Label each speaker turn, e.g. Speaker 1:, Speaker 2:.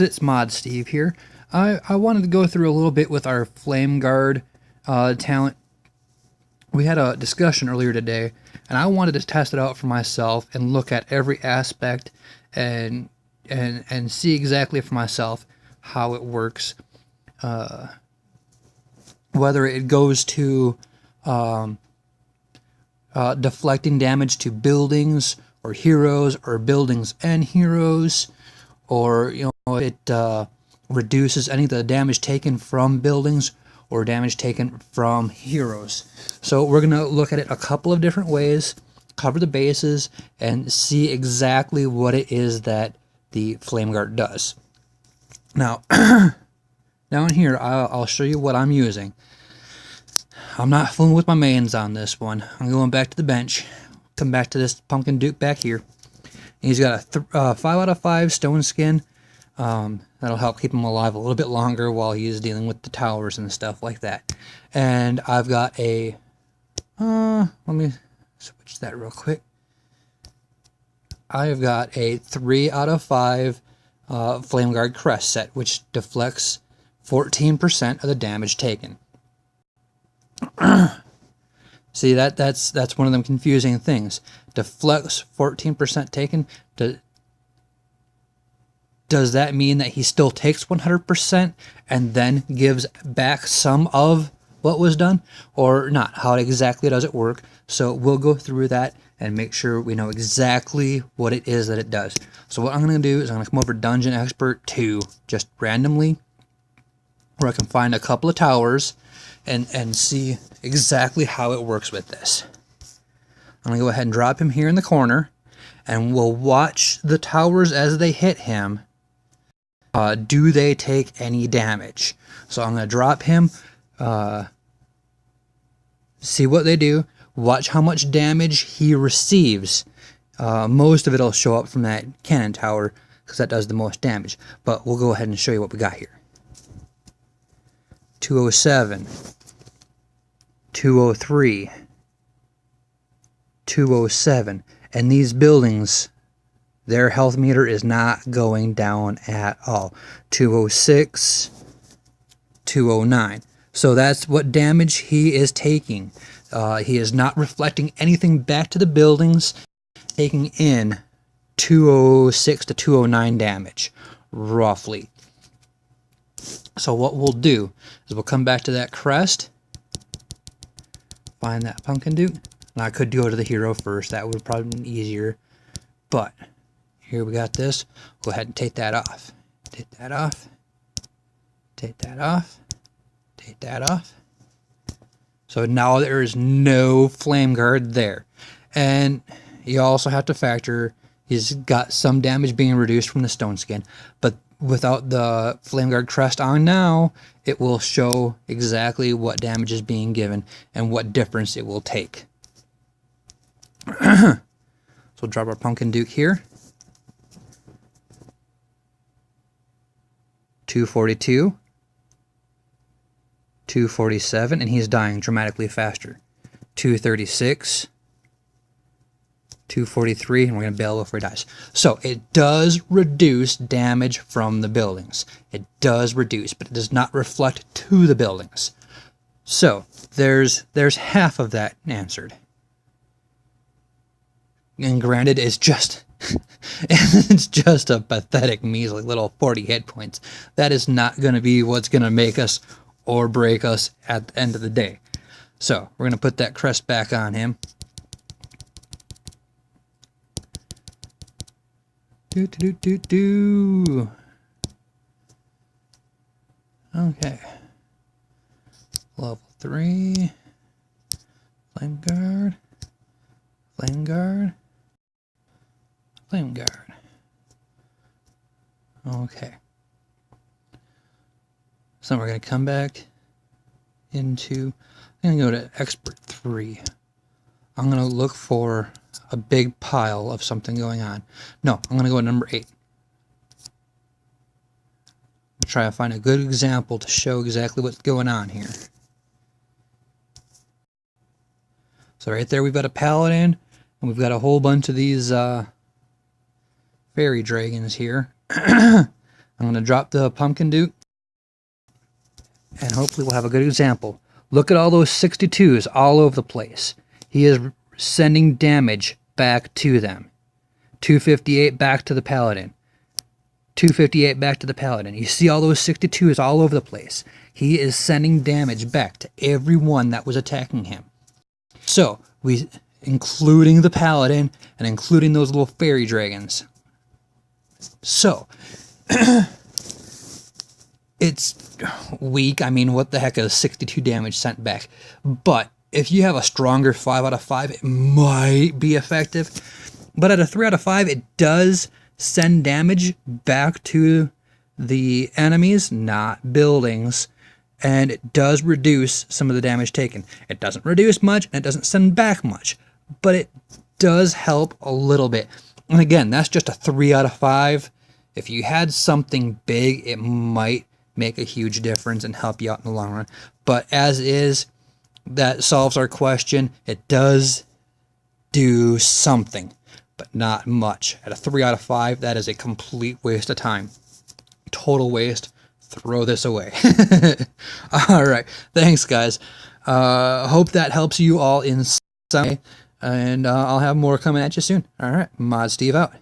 Speaker 1: It's Mod Steve here. I wanted to go through a little bit with our Flame Guard talent. We had a discussion earlier today, and I wanted to test it out for myself and look at every aspect and see exactly for myself how it works. Whether it goes to deflecting damage to buildings or heroes, or buildings and heroes, or it reduces any of the damage taken from buildings or damage taken from heroes. So we're going to look at it a couple of different ways, cover the bases, and see exactly what it is that the Flame Guard does. Now, down here, I'll show you what I'm using. I'm not fooling with my mains on this one. I'm going back to the bench. Come back to this Pumpkin Duke back here. And he's got a 5 out of 5 stone skin. That'll help keep him alive a little bit longer while he's dealing with the towers and stuff like that. And I've got a... let me switch that real quick. I've got a 3 out of 5 Flame Guard crest set, which deflects 14% of the damage taken. See, that's one of them confusing things. Deflects 14% taken. Does that mean that he still takes 100% and then gives back some of what was done, or not? How exactly does it work? So we'll go through that and make sure we know exactly what it is that it does. So what I'm going to do is I'm going to come over to Dungeon Expert 2 just randomly, where I can find a couple of towers and see exactly how it works with this. I'm going to go ahead and drop him here in the corner, and we'll watch the towers as they hit him. Do they take any damage? So I'm going to drop him, see what they do, watch how much damage he receives. Most of it will show up from that cannon tower, because that does the most damage. But we'll go ahead and show you what we got here. 207, 203, 207, and these buildings, their health meter is not going down at all. 206, 209. So that's what damage he is taking. He is not reflecting anything back to the buildings, taking in 206 to 209 damage, roughly. So what we'll do is we'll come back to that crest, find that Pumpkin Duke. Now I could go to the hero first, that would have probably been easier, but here we got this. Go ahead and take that off. Take that off. Take that off. Take that off. So now there is no Flame Guard there. And you also have to factor, he's got some damage being reduced from the stone skin, but without the Flame Guard crest on now, it will show exactly what damage is being given and what difference it will take. So we'll drop our Pumpkin Duke here. 242, 247, and he's dying dramatically faster. 236, 243, and we're going to bail before he dies. So it does reduce damage from the buildings. It does reduce, but it does not reflect to the buildings. So there's half of that answered. And granted, it's just a pathetic, measly little 40 hit points. That is not going to be what's going to make us or break us at the end of the day. So we're going to put that crest back on him. Okay. Level 3. Flame Guard. Flame Guard. Flame Guard. Okay. So we're going to come back into... I'm going to go to Expert 3. I'm going to look for a big pile of something going on. No, I'm going to go to number 8. Try to find a good example to show exactly what's going on here. So right there we've got a paladin, and we've got a whole bunch of these fairy dragons here. I'm I'm going to drop the pumpkin duke, and hopefully we'll have a good example. Look at all those 62s all over the place. He is sending damage back to them. 258 back to the paladin. 258 back to the paladin. You see all those 62s all over the place. He is sending damage back to everyone that was attacking him. So, including the paladin and including those little fairy dragons. So, it's weak. I mean, what the heck is 62 damage sent back? But if you have a stronger 5 out of 5, it might be effective. But at a 3 out of 5, it does send damage back to the enemies, not buildings. And it does reduce some of the damage taken. It doesn't reduce much, and it doesn't send back much. But it does help a little bit. And again, that's just a 3 out of 5. If you had something big, it might make a huge difference and help you out in the long run. But as is, that solves our question. It does do something, but not much. At a 3 out of 5, that is a complete waste of time. Total waste. Throw this away. All right. Thanks, guys. Hope that helps you all in some way. And I'll have more coming at you soon. All right. Mod Steve out.